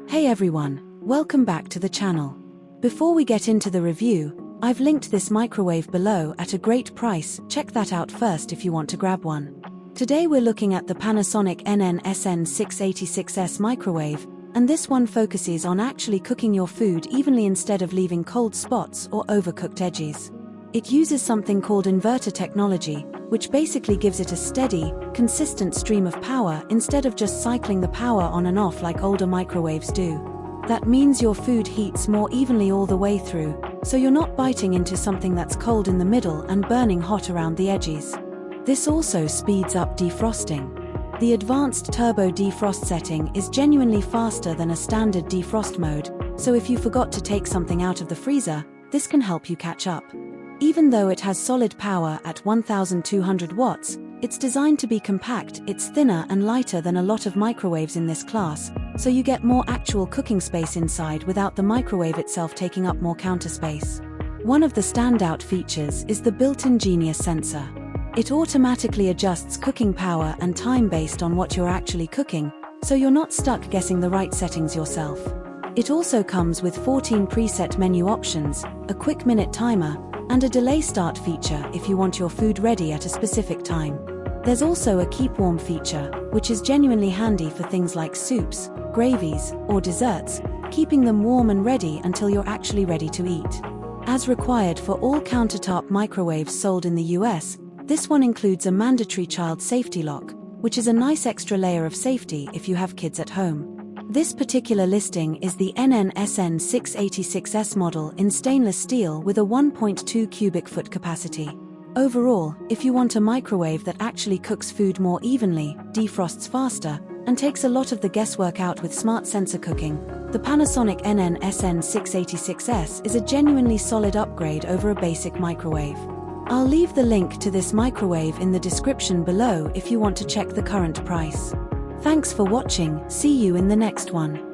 Hey everyone, welcome back to the channel. Before we get into the review, I've linked this microwave below at a great price. Check that out first if you want to grab one. Today we're looking at the Panasonic NN-SN686S microwave, and this one focuses on actually cooking your food evenly instead of leaving cold spots or overcooked edges. It uses something called inverter technology, which basically gives it a steady, consistent stream of power instead of just cycling the power on and off like older microwaves do. That means your food heats more evenly all the way through, so you're not biting into something that's cold in the middle and burning hot around the edges. This also speeds up defrosting. The advanced turbo defrost setting is genuinely faster than a standard defrost mode, so if you forgot to take something out of the freezer, this can help you catch up. Even though it has solid power at 1200 watts, it's designed to be compact. It's thinner and lighter than a lot of microwaves in this class, so you get more actual cooking space inside without the microwave itself taking up more counter space. One of the standout features is the built-in Genius sensor. It automatically adjusts cooking power and time based on what you're actually cooking, so you're not stuck guessing the right settings yourself. It also comes with 14 preset menu options, a quick minute timer, and a delay start feature if you want your food ready at a specific time. There's also a keep warm feature, which is genuinely handy for things like soups, gravies, or desserts, keeping them warm and ready until you're actually ready to eat. As required for all countertop microwaves sold in the US, this one includes a mandatory child safety lock, which is a nice extra layer of safety if you have kids at home. This particular listing is the NN-SN686S model in stainless steel with a 1.2 cubic foot capacity. Overall, if you want a microwave that actually cooks food more evenly, defrosts faster, and takes a lot of the guesswork out with smart sensor cooking, the Panasonic NN-SN686S is a genuinely solid upgrade over a basic microwave. I'll leave the link to this microwave in the description below if you want to check the current price. Thanks for watching, see you in the next one.